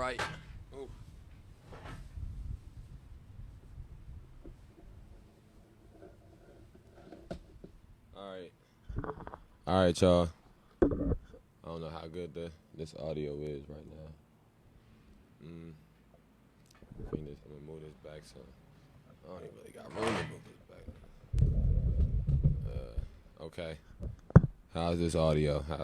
right. Ooh. All right. All right, y'all. I don't know how good this audio is right now. I'm gonna move this back some. I don't even really got room to move this back. Okay. How's this audio? I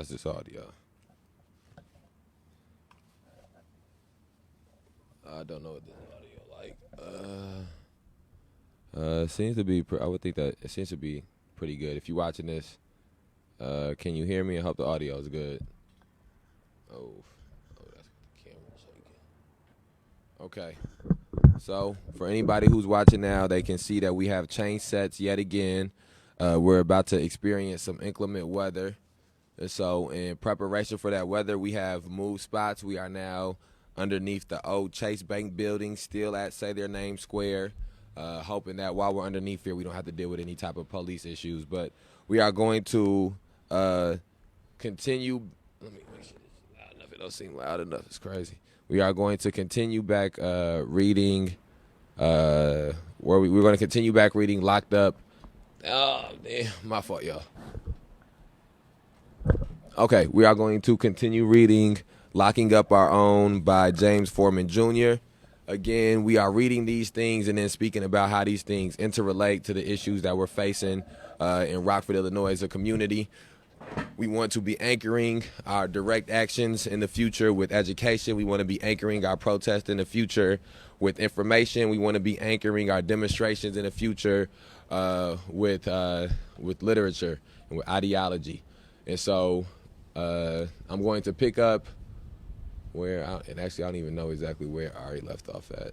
don't know what this audio like. Seems to be. I would think that it seems to be pretty good. If you're watching this, can you hear me? I hope the audio is good. Oh, that's the camera shaking. Okay. So for anybody who's watching now, they can see that we have change sets yet again. We're about to experience some inclement weather. So in preparation for that weather, we have moved spots. We are now underneath the old Chase Bank building, still at Say Their Name Square, hoping that while we're underneath here, we don't have to deal with any type of police issues. But we are going to continue. Let me make sure this is loud enough. It don't seem loud enough. It's crazy. We are going to continue back reading. We're going to continue back reading Locked Up. Oh, damn. My fault, y'all. Okay, we are going to continue reading Locking Up Our Own by James Forman Jr. Again, we are reading these things and then speaking about how these things interrelate to the issues that we're facing in Rockford, Illinois as a community. We want to be anchoring our direct actions in the future with education. We want to be anchoring our protest in the future with information. We want to be anchoring our demonstrations in the future with literature and with ideology. And so I'm going to pick up and actually I don't even know exactly where Ari left off at,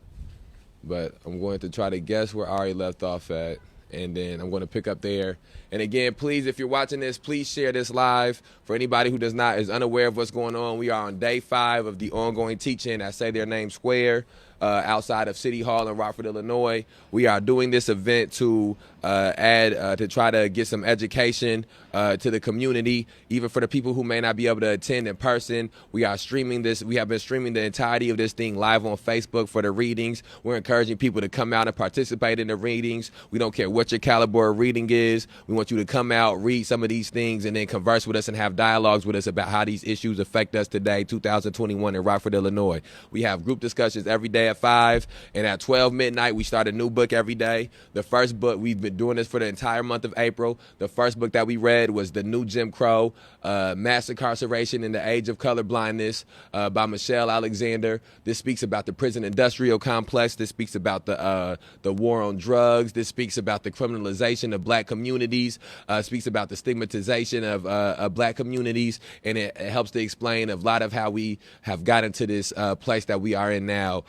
but I'm going to try to guess where Ari left off at, and then I'm going to pick up there. And again, please, if you're watching this, please share this live. For anybody who is unaware of what's going on, we are on day 5 of the ongoing teaching at Say Their Name Square outside of City Hall in Rockford, Illinois. We are doing this event to to try to get some education to the community, even for the people who may not be able to attend in person. We are streaming this. We have been streaming the entirety of this thing live on Facebook for the readings. We're encouraging people to come out and participate in the readings. We don't care what your caliber of reading is. We want you to come out, read some of these things, and then converse with us and have dialogues with us about how these issues affect us today, 2021 in Rockford, Illinois. We have group discussions every day at 5, and at 12 midnight, we start a new book every day. The first book, we've been doing this for the entire month of April. The first book that we read was The New Jim Crow, Mass Incarceration in the Age of Colorblindness by Michelle Alexander. This speaks about the prison industrial complex. This speaks about the war on drugs. This speaks about the criminalization of black communities. Speaks about the stigmatization of black communities, and it helps to explain a lot of how we have gotten to this place that we are in now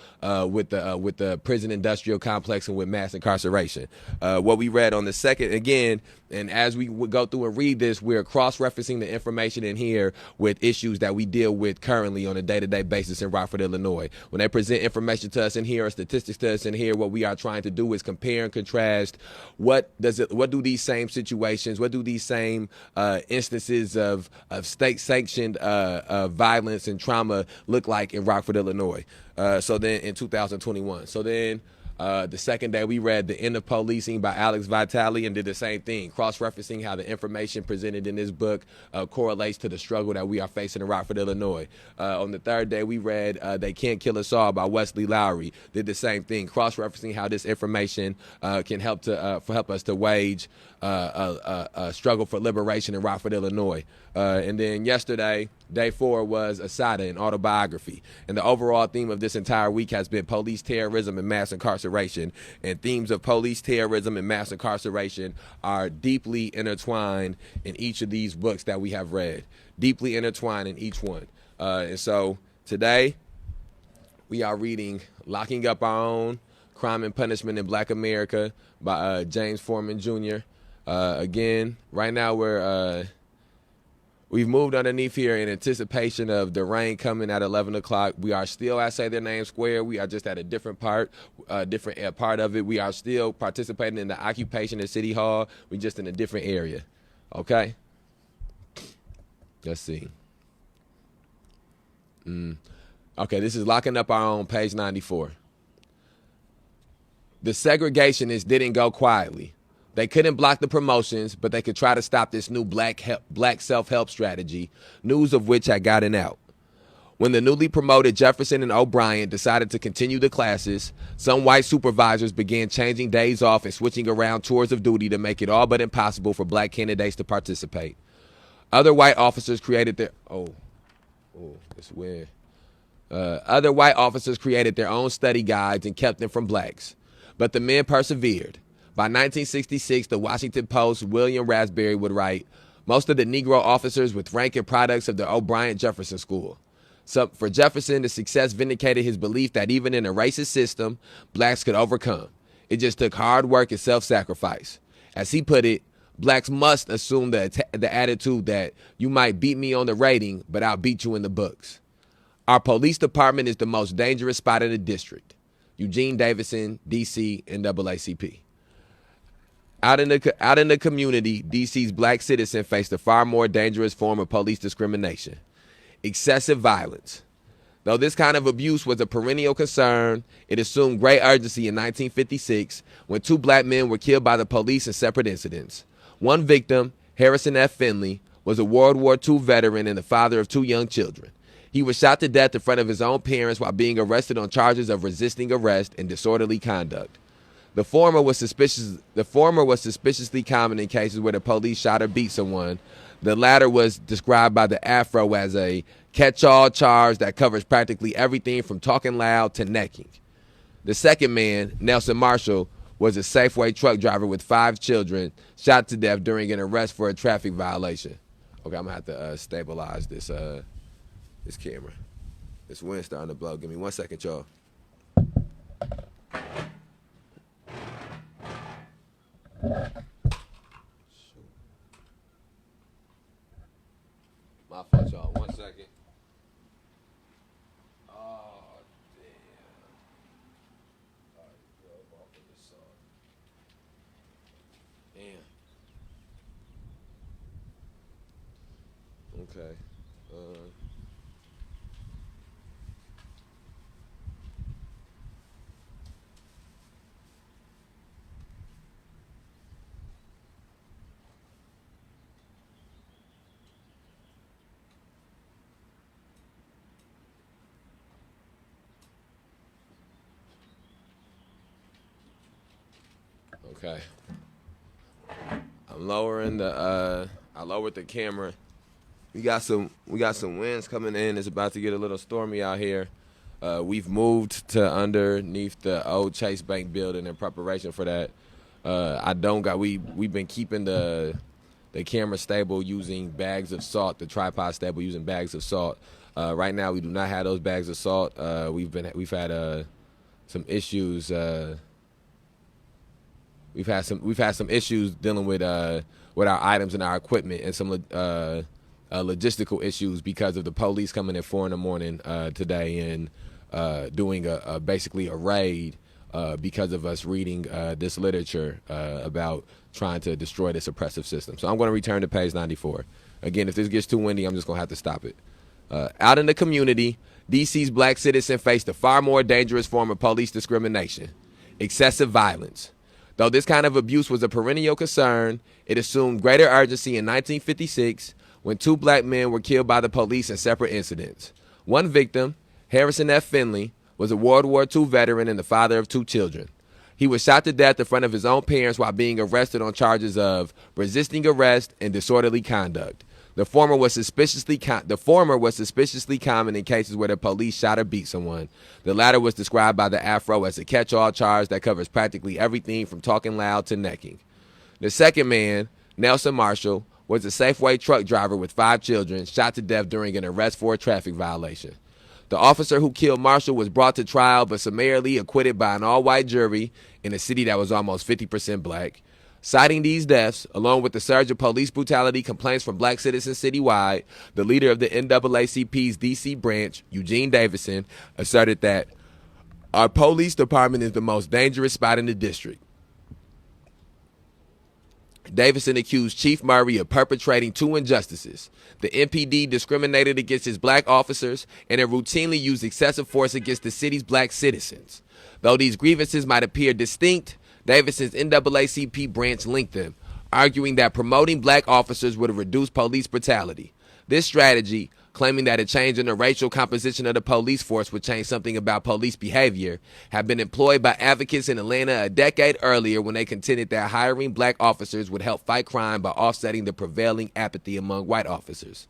with the prison industrial complex and with mass incarceration. What we read on the second, again, and as we would go through and read this, we're cross-referencing the information in here with issues that we deal with currently on a day-to-day basis in Rockford, Illinois. When they present information to us in here or statistics to us in here, what we are trying to do is compare and contrast what do these same situations, what do these same instances of state-sanctioned violence and trauma look like in Rockford, Illinois. So then in 2021. So then the second day we read The End of Policing by Alex Vitale and did the same thing, cross-referencing how the information presented in this book correlates to the struggle that we are facing in Rockford, Illinois. On the third day we read They Can't Kill Us All by Wesley Lowry. Did the same thing, cross-referencing how this information can help us to wage a struggle for liberation in Rockford, Illinois. And then yesterday, day 4 was Asada, an autobiography. And the overall theme of this entire week has been police terrorism and mass incarceration. And themes of police terrorism and mass incarceration are deeply intertwined in each of these books that we have read. Deeply intertwined in each one. And so today, we are reading Locking Up Our Own, Crime and Punishment in Black America by James Forman Jr. Again, right now we've moved underneath here in anticipation of the rain coming at 11 o'clock. We are still at Say Their Name Square. We are just at a different part of it. We are still participating in the occupation at City Hall. We're just in a different area. Okay? Let's see. Okay, this is locking up our own, page 94. The segregationists didn't go quietly. They couldn't block the promotions, but they could try to stop this new black self-help strategy, news of which had gotten out. When the newly promoted Jefferson and O'Brien decided to continue the classes, some white supervisors began changing days off and switching around tours of duty to make it all but impossible for black candidates to participate. Other white officers created their it's weird. Other white officers created their own study guides and kept them from blacks. But the men persevered. By 1966, the Washington Post's William Raspberry would write, most of the Negro officers with rank and products of the O'Brien-Jefferson School. So for Jefferson, the success vindicated his belief that even in a racist system, blacks could overcome. It just took hard work and self-sacrifice. As he put it, blacks must assume the attitude that you might beat me on the rating, but I'll beat you in the books. Our police department is the most dangerous spot in the district. Eugene Davison, D.C., NAACP. Out in the community, D.C.'s black citizen faced a far more dangerous form of police discrimination: excessive violence. Though this kind of abuse was a perennial concern, it assumed great urgency in 1956 when 2 black men were killed by the police in separate incidents. One victim, Harrison F. Finley, was a World War II veteran and the father of 2 young children. He was shot to death in front of his own parents while being arrested on charges of resisting arrest and disorderly conduct. The former was suspiciously common in cases where the police shot or beat someone. The latter was described by the Afro as a catch-all charge that covers practically everything from talking loud to necking. The second man, Nelson Marshall, was a Safeway truck driver with 5 children, shot to death during an arrest for a traffic violation. Okay, I'm going to have to stabilize this camera. This wind's starting to blow. Give me 1 second, y'all. My fault, y'all. 1 second. Oh, damn. All right, rub off of this salt. Damn. Okay. Okay. I'm lowering the I lowered the camera. We got some winds coming in. It's about to get a little stormy out here. We've moved to underneath the old Chase Bank building in preparation for that. We've been keeping the camera stable using bags of salt, the tripod stable using bags of salt. Right now we do not have those bags of salt. We've had some issues. We've had some issues dealing with our items and our equipment, and some logistical issues because of the police coming at 4 a.m. Today and doing basically a raid because of us reading this literature about trying to destroy this oppressive system. So I'm going to return to page 94. Again, if this gets too windy, I'm just going to have to stop it. Out in the community, D.C.'s black citizen faced a far more dangerous form of police discrimination: excessive violence. Though this kind of abuse was a perennial concern, it assumed greater urgency in 1956 when 2 black men were killed by the police in separate incidents. One victim, Harrison F. Finley, was a World War II veteran and the father of 2 children. He was shot to death in front of his own parents while being arrested on charges of resisting arrest and disorderly conduct. The former was suspiciously common in cases where the police shot or beat someone. The latter was described by the Afro as a catch-all charge that covers practically everything from talking loud to necking. The second man, Nelson Marshall, was a Safeway truck driver with 5 children, shot to death during an arrest for a traffic violation. The officer who killed Marshall was brought to trial but summarily acquitted by an all-white jury in a city that was almost 50% black. Citing these deaths, along with the surge of police brutality complaints from black citizens citywide, the leader of the NAACP's D.C. branch, Eugene Davison, asserted that our police department is the most dangerous spot in the district. Davison accused Chief Murray of perpetrating two injustices. The MPD discriminated against his black officers, and it routinely used excessive force against the city's black citizens. Though these grievances might appear distinct, Davison's NAACP branch linked them, arguing that promoting black officers would have reduced police brutality. This strategy, claiming that a change in the racial composition of the police force would change something about police behavior, had been employed by advocates in Atlanta a decade earlier when they contended that hiring black officers would help fight crime by offsetting the prevailing apathy among white officers.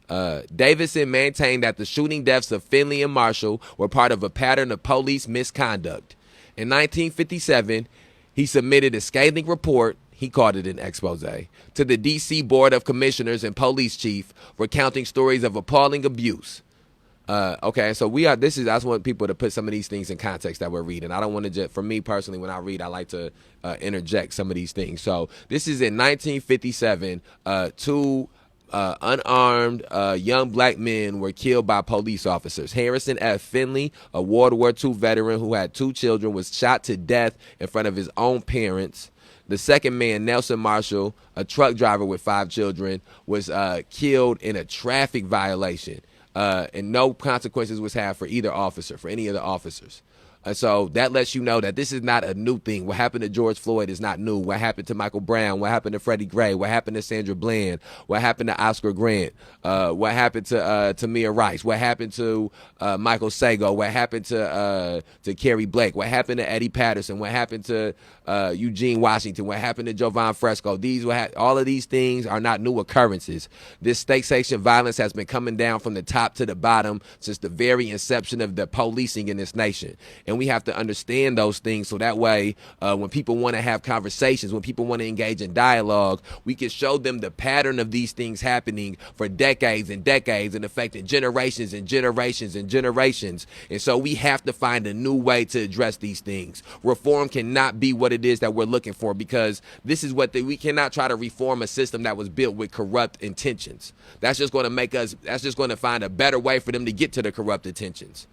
Davison maintained that the shooting deaths of Finley and Marshall were part of a pattern of police misconduct. In 1957, he submitted a scathing report, he called it an expose, to the D.C. Board of Commissioners and Police Chief, recounting stories of appalling abuse. Okay, so I just want people to put some of these things in context that we're reading. I don't want to just, for me personally, when I read, I like to interject some of these things. So this is in 1957, two unarmed young black men were killed by police officers. Harrison F. Finley, a World War II veteran who had two children, was shot to death in front of his own parents. The second man, Nelson Marshall, a truck driver with 5 children, was killed in a traffic violation, and no consequences was had for either officer, for any of the officers. So that lets you know that this is not a new thing. What happened to George Floyd is not new. What happened to Michael Brown? What happened to Freddie Gray? What happened to Sandra Bland? What happened to Oscar Grant? What happened to Tamir Rice? What happened to Michael Sago? What happened to Kerry Blake? What happened to Eddie Patterson? What happened to Eugene Washington? What happened to Jovan Fresco? All of these things are not new occurrences. This state sanctioned violence has been coming down from the top to the bottom since the very inception of the policing in this nation. And we have to understand those things so that way when people want to have conversations, when people want to engage in dialogue, we can show them the pattern of these things happening for decades and decades and affecting generations and generations and generations. And so we have to find a new way to address these things. Reform cannot be what it is that we're looking for, because this is what we cannot try to reform a system that was built with corrupt intentions. That's just going to find a better way for them to get to the corrupt intentions.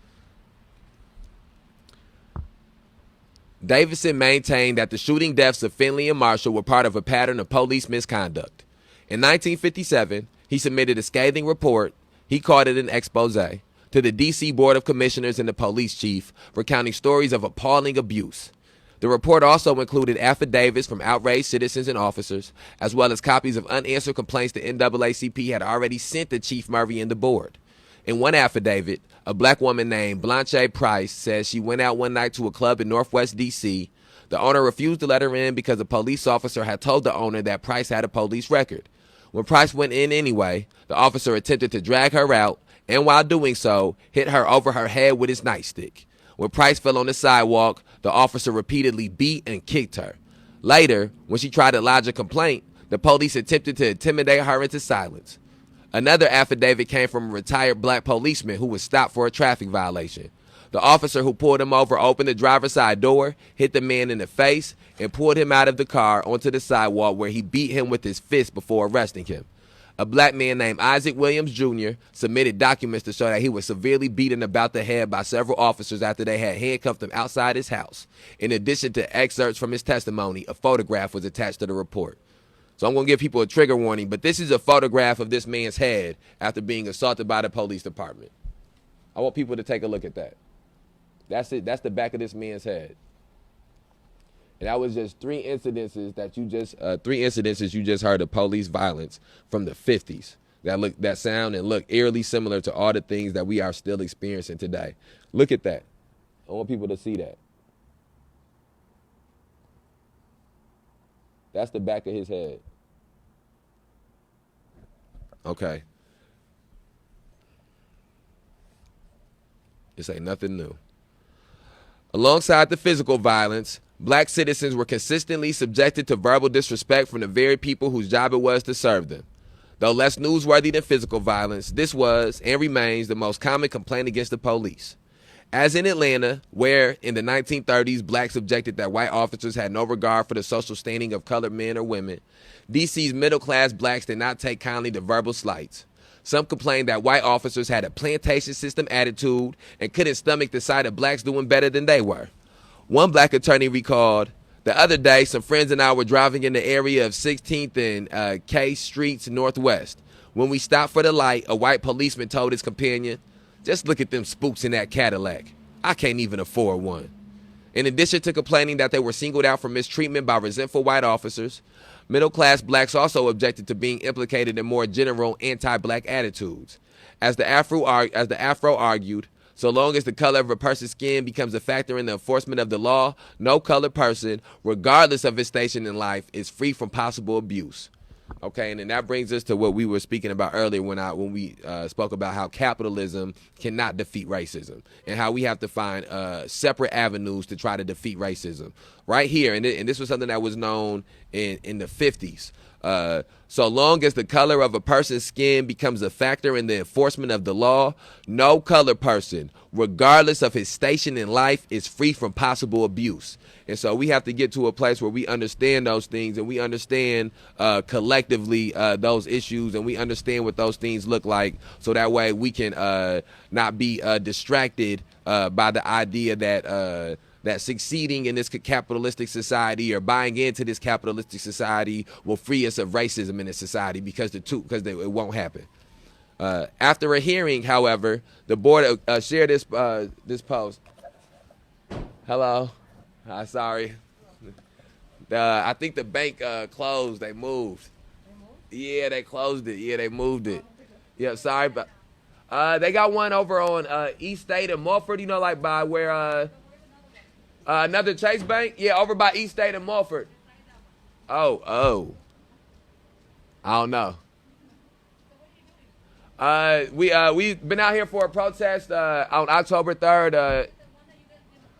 Davison maintained that the shooting deaths of Finley and Marshall were part of a pattern of police misconduct. In 1957, he submitted a scathing report, he called it an expose, to the D.C. Board of Commissioners and the police chief, recounting stories of appalling abuse. The report also included affidavits from outraged citizens and officers, as well as copies of unanswered complaints the NAACP had already sent to Chief Murray and the board. In one affidavit, a black woman named Blanche Price says she went out one night to a club in Northwest D.C. The owner refused to let her in because a police officer had told the owner that Price had a police record. When Price went in anyway, the officer attempted to drag her out, and while doing so, hit her over her head with his nightstick. When Price fell on the sidewalk, the officer repeatedly beat and kicked her. Later, when she tried to lodge a complaint, the police attempted to intimidate her into silence. Another affidavit came from a retired black policeman who was stopped for a traffic violation. The officer who pulled him over opened the driver's side door, hit the man in the face, and pulled him out of the car onto the sidewalk, where he beat him with his fist before arresting him. A black man named Isaac Williams Jr. submitted documents to show that he was severely beaten about the head by several officers after they had handcuffed him outside his house. In addition to excerpts from his testimony, a photograph was attached to the report. So I'm going to give people a trigger warning, but this is a photograph of this man's head after being assaulted by the police department. I want people to take a look at that. That's it. That's the back of this man's head. And that was just three incidences you just heard of police violence from the 50s that sound and look eerily similar to all the things that we are still experiencing today. Look at that. I want people to see that. That's the back of his head. Okay. This ain't nothing new. Alongside the physical violence, black citizens were consistently subjected to verbal disrespect from the very people whose job it was to serve them. Though less newsworthy than physical violence, this was and remains the most common complaint against the police. As in Atlanta, where in the 1930s blacks objected that white officers had no regard for the social standing of colored men or women, D.C.'s middle-class blacks did not take kindly to verbal slights. Some complained that white officers had a plantation system attitude and couldn't stomach the sight of blacks doing better than they were. One black attorney recalled, The other day, some friends and I were driving in the area of 16th and K Streets Northwest. When we stopped for the light, a white policeman told his companion, "Just look at them spooks in that Cadillac. I can't even afford one." In addition to complaining that they were singled out for mistreatment by resentful white officers, middle-class blacks also objected to being implicated in more general anti-black attitudes. As the Afro argued, so long as the color of a person's skin becomes a factor in the enforcement of the law, no colored person, regardless of his station in life, is free from possible abuse. Okay, and then that brings us to what we were speaking about earlier when we spoke about how capitalism cannot defeat racism and how we have to find separate avenues to try to defeat racism. Right here, and this was something that was known in the 50s. So long as the color of a person's skin becomes a factor in the enforcement of the law, no colored person, regardless of his station in life, is free from possible abuse. And so we have to get to a place where we understand those things and we understand collectively those issues and we understand what those things look like, so that way we can not be distracted by the idea that succeeding in this capitalistic society or buying into this capitalistic society will free us of racism in this society, because it won't happen. After a hearing, however, the board shared this post. Hello. Sorry. I think the bank closed. They moved. Yeah, they closed it. Yeah, they moved it. Yeah, sorry, but they got one over on East State and Mulford. You know, like by where another Chase Bank. Yeah, over by East State and Mulford. Oh. I don't know. We've been out here for a protest on October 3rd.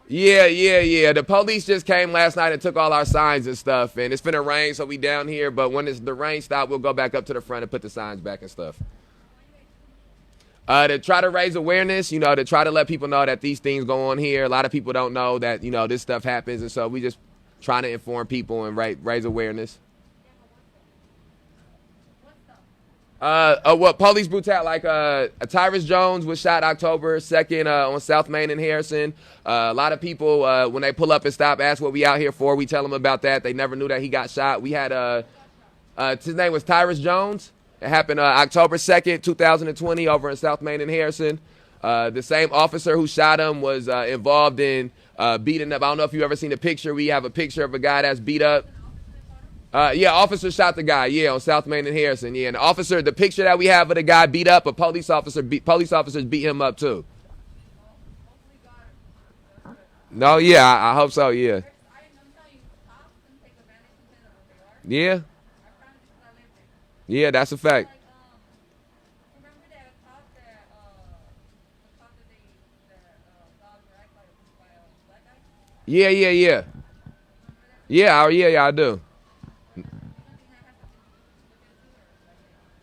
Yeah. The police just came last night and took all our signs and stuff. And it's finna rain, so we down here. But when the rain stops, we'll go back up to the front and put the signs back and stuff. To try to raise awareness, to try to let people know that these things go on here. A lot of people don't know that, this stuff happens. And so we just trying to inform people and raise awareness. What police brutality? Like Tyrus Jones was shot October 2nd on South Main and Harrison. A lot of people, when they pull up and stop, ask what we out here for. We tell them about that. They never knew that he got shot. We had his name was Tyrus Jones. It happened October 2nd, 2020, over in South Main and Harrison. The same officer who shot him was involved in beating up. I don't know if you've ever seen a picture. We have a picture of a guy that's beat up. Officer shot the guy, on South Main and Harrison, and the picture that we have of the guy beat up, police officers beat him up too. No, I hope so, yeah. Yeah, that's a fact. Yeah. Yeah, I do.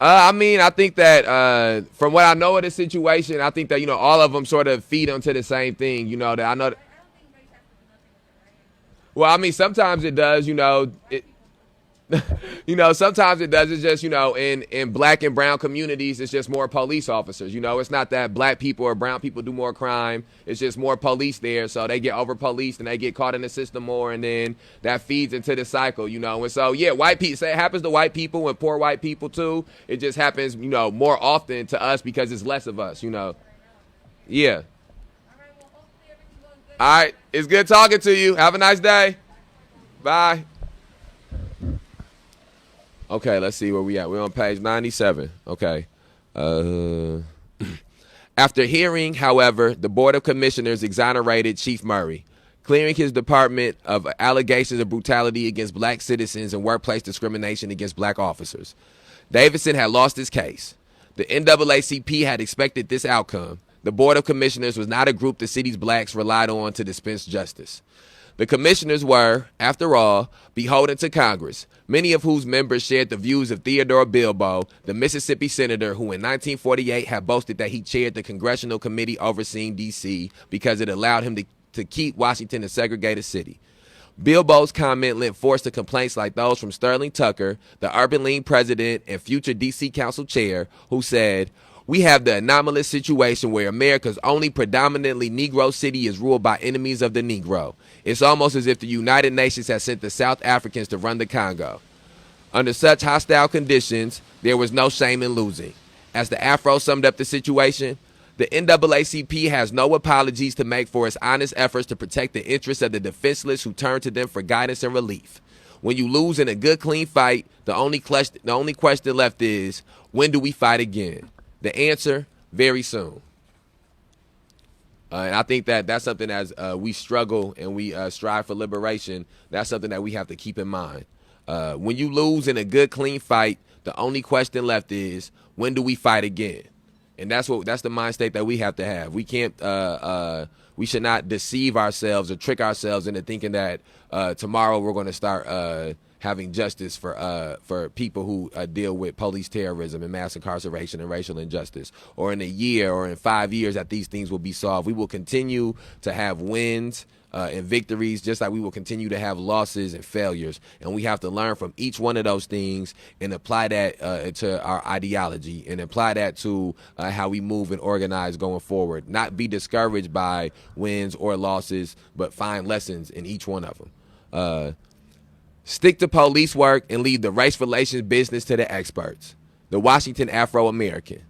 I think that from what I know of the situation, I think that, all of them sort of feed into the same thing, that I know. Well, sometimes it does, sometimes it does. It's just, in black and brown communities, it's just more police officers. It's not that black people or brown people do more crime. It's just more police there. So they get over policed and they get caught in the system more. And then that feeds into the cycle, And so, white people, say it happens to white people and poor white people too. It just happens, more often to us because it's less of us, Yeah. All right. It's good talking to you. Have a nice day. Bye. Okay, let's see where we at. We're on page 97. Okay. After hearing, however, the Board of Commissioners exonerated Chief Murray, clearing his department of allegations of brutality against black citizens and workplace discrimination against black officers. Davidson had lost his case. The NAACP had expected this outcome. The Board of Commissioners was not a group the city's blacks relied on to dispense justice. The commissioners were, after all, beholden to Congress, many of whose members shared the views of Theodore Bilbo, the Mississippi senator who in 1948 had boasted that he chaired the congressional committee overseeing D.C. because it allowed him to keep Washington a segregated city. Bilbo's comment lent force to complaints like those from Sterling Tucker, the Urban League president and future D.C. Council chair, who said, We have the anomalous situation where America's only predominantly Negro city is ruled by enemies of the Negro. It's almost as if the United Nations has sent the South Africans to run the Congo. Under such hostile conditions, there was no shame in losing. As the Afro summed up the situation, the NAACP has no apologies to make for its honest efforts to protect the interests of the defenseless who turn to them for guidance and relief. When you lose in a good, clean fight, the only question left is, when do we fight again? The answer, very soon. And I think that that's something as we struggle and we strive for liberation, that's something that we have to keep in mind. When you lose in a good, clean fight, the only question left is, when do we fight again? And that's the mind state that we have to have. We can't, we should not deceive ourselves or trick ourselves into thinking that tomorrow we're going to start having justice for people who deal with police terrorism and mass incarceration and racial injustice, or in a year or in 5 years that these things will be solved. We will continue to have wins and victories, just like we will continue to have losses and failures. And we have to learn from each one of those things and apply that to our ideology and apply that to how we move and organize going forward. Not be discouraged by wins or losses, but find lessons in each one of them. Stick to police work and leave the race relations business to the experts. The Washington Afro-American.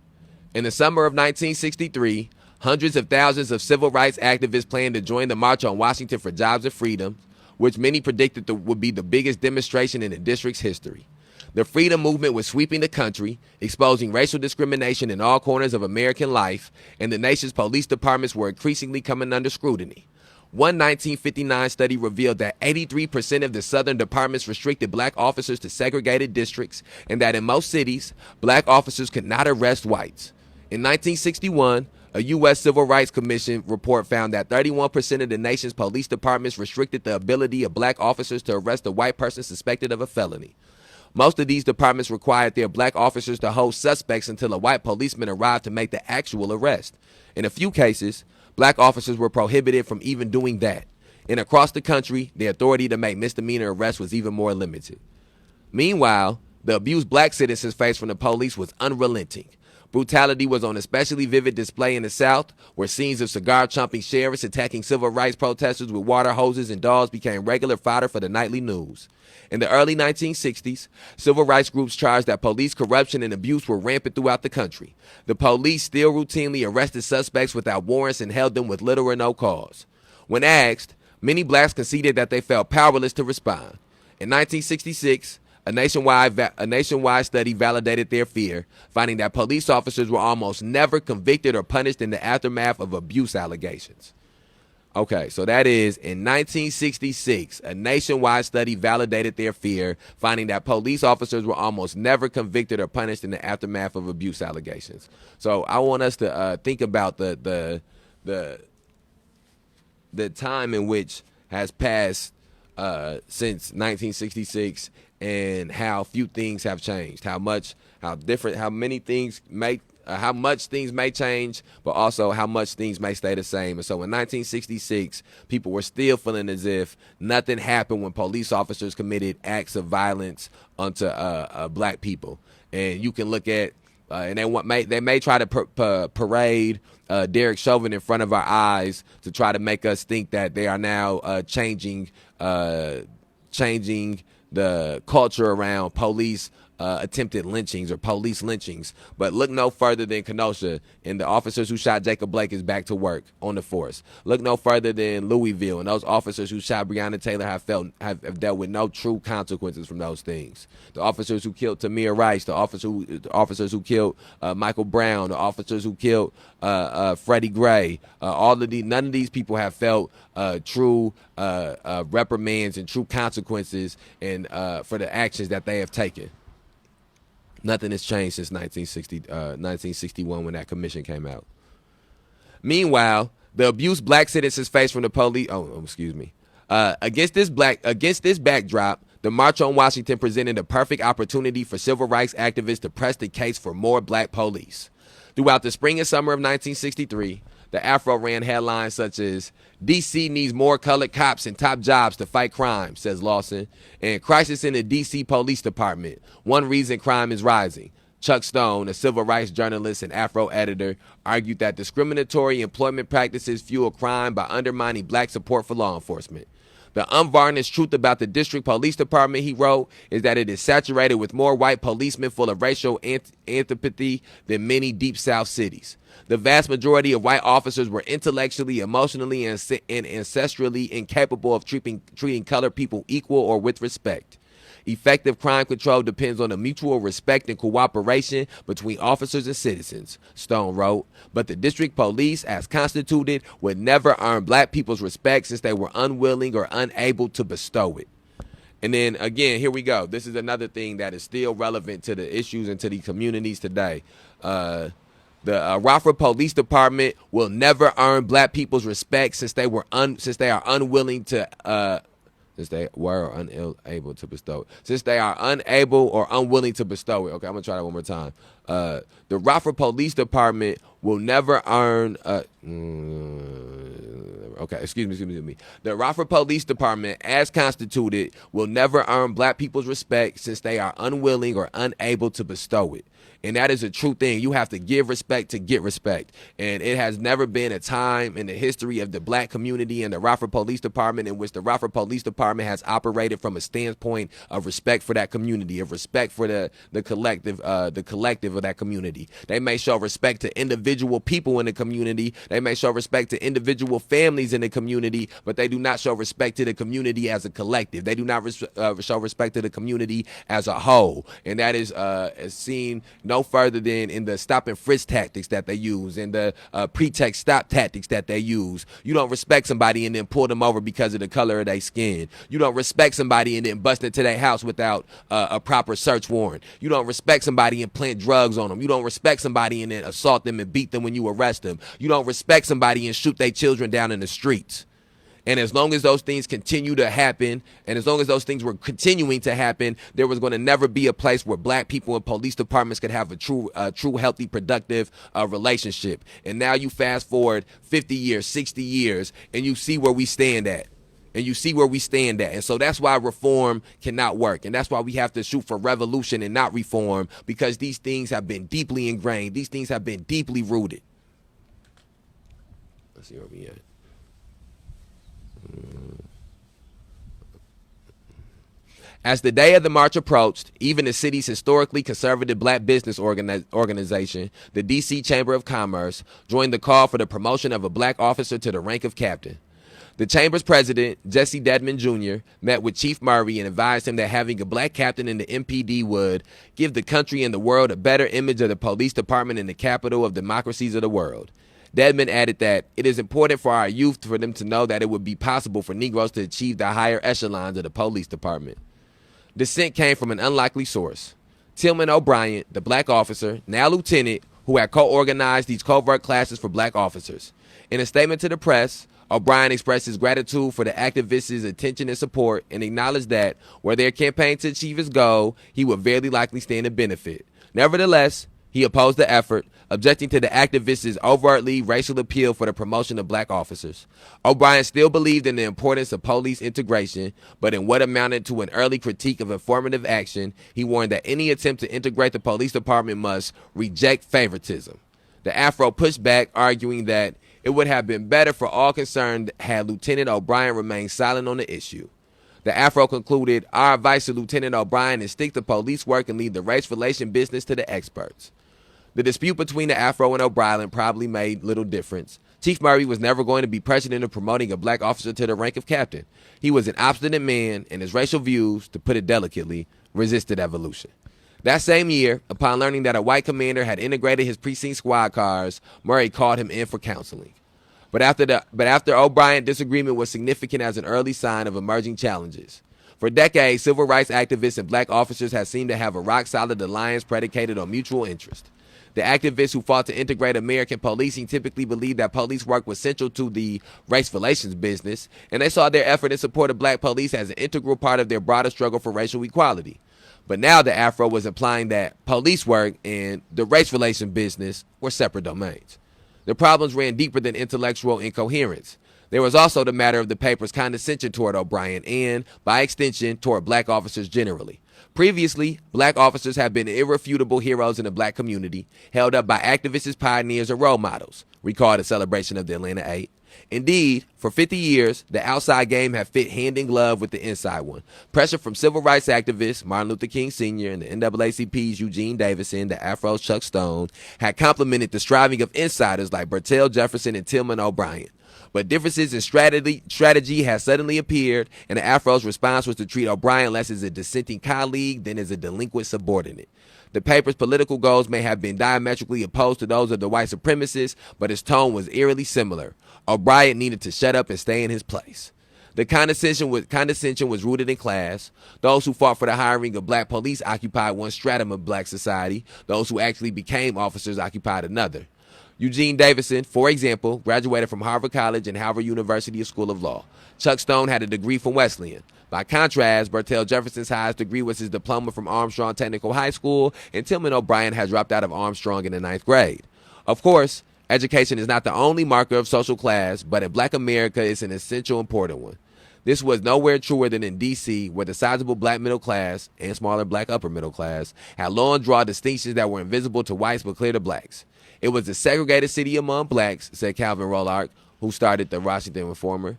In the summer of 1963, hundreds of thousands of civil rights activists planned to join the March on Washington for Jobs and Freedom, which many predicted would be the biggest demonstration in the district's history. The freedom movement was sweeping the country, exposing racial discrimination in all corners of American life, and the nation's police departments were increasingly coming under scrutiny. One 1959 study revealed that 83% of the southern departments restricted black officers to segregated districts, and that in most cities, black officers could not arrest whites. In 1961, a U.S. Civil Rights Commission report found that 31% of the nation's police departments restricted the ability of black officers to arrest a white person suspected of a felony. Most of these departments required their black officers to hold suspects until a white policeman arrived to make the actual arrest. In a few cases, black officers were prohibited from even doing that. And across the country, the authority to make misdemeanor arrests was even more limited. Meanwhile, the abuse black citizens faced from the police was unrelenting. Brutality was on especially vivid display in the South, where scenes of cigar-chomping sheriffs attacking civil rights protesters with water hoses and dogs became regular fodder for the nightly news. In the early 1960s, civil rights groups charged that police corruption and abuse were rampant throughout the country. The police still routinely arrested suspects without warrants and held them with little or no cause. When asked, many blacks conceded that they felt powerless to respond. In 1966, a nationwide study validated their fear, finding that police officers were almost never convicted or punished in the aftermath of abuse allegations. Okay, so that is in 1966, a nationwide study validated their fear, finding that police officers were almost never convicted or punished in the aftermath of abuse allegations. So I want us to think about the time in which has passed since 1966 and how few things have changed, how much things may change, but also how much things may stay the same. And so in 1966, people were still feeling as if nothing happened when police officers committed acts of violence onto black people. And you can look at, and they may try to parade Derek Chauvin in front of our eyes to try to make us think that they are now changing the culture around police attempted lynchings or police lynchings. But look no further than Kenosha, and the officers who shot Jacob Blake is back to work on the force. Look no further than Louisville, and those officers who shot Breonna Taylor have dealt with no true consequences from those things. The officers who killed Tamir Rice, the officers who killed Michael Brown, the officers who killed Freddie Gray, none of these people have felt true reprimands and true consequences and for the actions that they have taken. Nothing has changed since 1961 when that commission came out. Meanwhile, the abuse black citizens face from the police. Against this backdrop, the March on Washington presented a perfect opportunity for civil rights activists to press the case for more black police. Throughout the spring and summer of 1963, the Afro ran headlines such as, D.C. needs more colored cops and top jobs to fight crime, says Lawson, and crisis in the D.C. Police Department. One reason crime is rising. Chuck Stone, a civil rights journalist and Afro editor, argued that discriminatory employment practices fuel crime by undermining black support for law enforcement. The unvarnished truth about the district police department, he wrote, is that it is saturated with more white policemen full of racial antipathy than many Deep South cities. The vast majority of white officers were intellectually, emotionally, and ancestrally incapable of treating colored people equal or with respect. Effective crime control depends on the mutual respect and cooperation between officers and citizens, Stone wrote. But the district police, as constituted, would never earn black people's respect since they were unwilling or unable to bestow it. And then, again, here we go. This is another thing that is still relevant to the issues and to the communities today. The Rockford Police Department will never earn black people's respect since they are unwilling to since they were unable to bestow it. Since they are unable or unwilling to bestow it. Okay, I'm going to try that one more time. The Rockford Police Department will never earn... excuse me. The Rockford Police Department, as constituted, will never earn black people's respect since they are unwilling or unable to bestow it. And that is a true thing. You have to give respect to get respect. And it has never been a time in the history of the black community and the Rockford Police Department in which the Rockford Police Department has operated from a standpoint of respect for that community, of respect for the collective of that community. They may show respect to individual people in the community. They may show respect to individual families in the community, but they do not show respect to the community as a collective. They do not show respect to the community as a whole. And that is seen no further than in the stop and frisk tactics that they use and the pretext stop tactics that they use. You don't respect somebody and then pull them over because of the color of their skin. You don't respect somebody and then bust into their house without a proper search warrant. You don't respect somebody and plant drugs on them. You don't respect somebody and then assault them and beat them when you arrest them. You don't respect somebody and shoot their children down in the streets. And as long as those things continue to happen, and as long as those things were continuing to happen, there was going to never be a place where black people in police departments could have a true, healthy, productive relationship. And now you fast forward 50 years, 60 years, and you see where we stand at. And so that's why reform cannot work. And that's why we have to shoot for revolution and not reform, because these things have been deeply ingrained. These things have been deeply rooted. Let's see where we at. As the day of the march approached, even the city's historically conservative black business organization, the D.C. Chamber of Commerce, joined the call for the promotion of a black officer to the rank of captain. The Chamber's president, Jesse Dedman Jr., met with Chief Murray and advised him that having a black captain in the MPD would give the country and the world a better image of the police department in the capital of democracies of the world. Dedman added that it is important for our youth for them to know that it would be possible for Negroes to achieve the higher echelons of the police department. Dissent came from an unlikely source. Tillman O'Brien, the black officer, now lieutenant, who had co-organized these covert classes for black officers. In a statement to the press, O'Brien expressed his gratitude for the activists' attention and support and acknowledged that, were their campaign to achieve his goal, he would very likely stand to benefit. Nevertheless, he opposed the effort, objecting to the activists' overtly racial appeal for the promotion of black officers. O'Brien still believed in the importance of police integration, but in what amounted to an early critique of affirmative action, he warned that any attempt to integrate the police department must reject favoritism. The Afro pushed back, arguing that it would have been better for all concerned had Lieutenant O'Brien remained silent on the issue. The Afro concluded, "Our advice to Lieutenant O'Brien is stick to police work and leave the race relation business to the experts." The dispute between the Afro and O'Brien probably made little difference. Chief Murray was never going to be prescient of promoting a black officer to the rank of captain. He was an obstinate man, and his racial views, to put it delicately, resisted evolution. That same year, upon learning that a white commander had integrated his precinct squad cars, Murray called him in for counseling. But after O'Brien's disagreement was significant as an early sign of emerging challenges. For decades, civil rights activists and black officers have seemed to have a rock-solid alliance predicated on mutual interest. The activists who fought to integrate American policing typically believed that police work was central to the race relations business, and they saw their effort in support of black police as an integral part of their broader struggle for racial equality. But now the Afro was implying that police work and the race relations business were separate domains. The problems ran deeper than intellectual incoherence. There was also the matter of the paper's condescension toward O'Brien and, by extension, toward black officers generally. Previously, black officers have been irrefutable heroes in the black community, held up by activists as pioneers and role models. Recall the celebration of the Atlanta 8. Indeed, for 50 years, the outside game have fit hand in glove with the inside one. Pressure from civil rights activists Martin Luther King Sr. and the NAACP's Eugene Davison, the Afro's Chuck Stone, had complemented the striving of insiders like Bertell Jefferson and Tillman O'Brien. But differences in strategy has suddenly appeared, and the Afro's response was to treat O'Brien less as a dissenting colleague than as a delinquent subordinate. The paper's political goals may have been diametrically opposed to those of the white supremacists, but his tone was eerily similar. O'Brien needed to shut up and stay in his place. The condescension was rooted in class. Those who fought for the hiring of black police occupied one stratum of black society. Those who actually became officers occupied another. Eugene Davison, for example, graduated from Harvard College and Howard University School of Law. Chuck Stone had a degree from Wesleyan. By contrast, Bertell Jefferson's highest degree was his diploma from Armstrong Technical High School, and Tillman O'Brien had dropped out of Armstrong in the 9th grade. Of course, education is not the only marker of social class, but in black America, it's an essential important one. This was nowhere truer than in D.C., where the sizable black middle class and smaller black upper middle class had long drawn distinctions that were invisible to whites but clear to blacks. It was a segregated city among blacks, said Calvin Rolark, who started the Washington Reformer,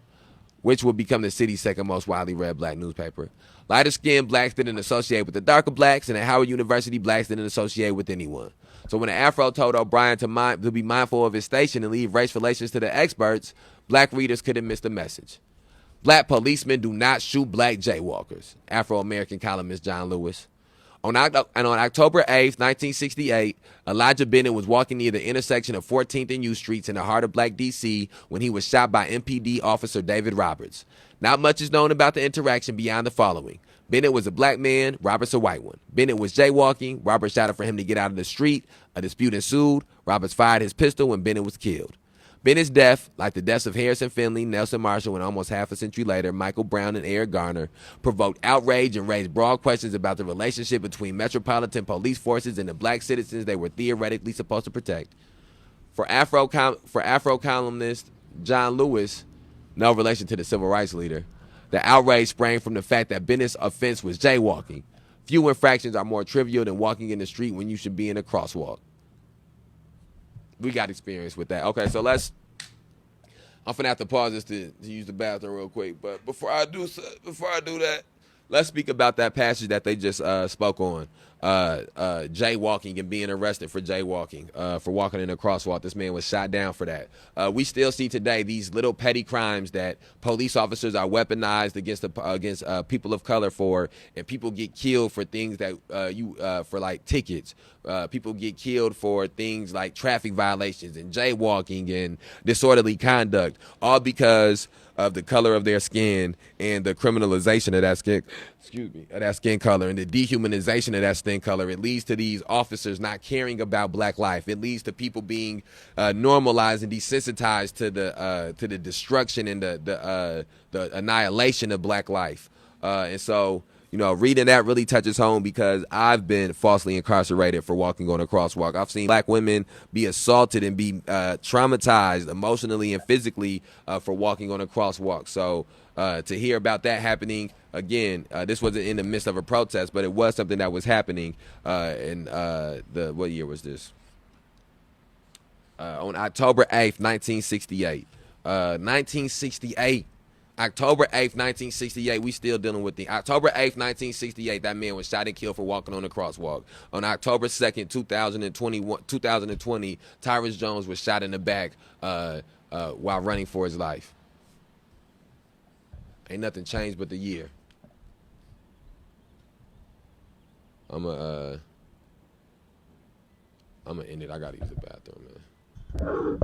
which would become the city's second most widely read black newspaper. Lighter-skinned blacks didn't associate with the darker blacks, and at Howard University, blacks didn't associate with anyone. So when the Afro told O'Brien to be mindful of his station and leave race relations to the experts, black readers couldn't miss the message. Black policemen do not shoot black jaywalkers, Afro-American columnist John Lewis. On October 8th, 1968, Elijah Bennett was walking near the intersection of 14th and U Streets in the heart of black D.C. when he was shot by MPD officer David Roberts. Not much is known about the interaction beyond the following. Bennett was a black man, Roberts a white one. Bennett was jaywalking. Roberts shouted for him to get out of the street. A dispute ensued. Roberts fired his pistol and Bennett was killed. Bennett's death, like the deaths of Harrison Finley, Nelson Marshall, and almost half a century later, Michael Brown and Eric Garner, provoked outrage and raised broad questions about the relationship between metropolitan police forces and the black citizens they were theoretically supposed to protect. For Afro columnist John Lewis, no relation to the civil rights leader, the outrage sprang from the fact that Bennett's offense was jaywalking. Few infractions are more trivial than walking in the street when you should be in a crosswalk. We got experience with that. Okay, so I'm finna have to pause this to use the bathroom real quick. But before I do that, let's speak about that passage that they just spoke on. Jaywalking and being arrested for jaywalking, for walking in a crosswalk. This man was shot down for that. We still see today these little petty crimes that police officers are weaponized against people of color for, and people get killed for things that for like tickets. People get killed for things like traffic violations and jaywalking and disorderly conduct, all because of the color of their skin and the criminalization of that skin color and the dehumanization of that skin color. It leads to these officers not caring about black life. It leads to people being normalized and desensitized to the destruction and the annihilation of black life. And so, reading that really touches home because I've been falsely incarcerated for walking on a crosswalk. I've seen black women be assaulted and be traumatized emotionally and physically for walking on a crosswalk. So to hear about that happening, again, this wasn't in the midst of a protest, but it was something that was happening what year was this? On October 8th, 1968. 1968. October 8th, 1968, we still dealing with the October 8th, 1968, that man was shot and killed for walking on the crosswalk. On October 2nd, 2020, Tyrus Jones was shot in the back while running for his life. Ain't nothing changed but the year. I'm gonna end it. I gotta use the bathroom, man.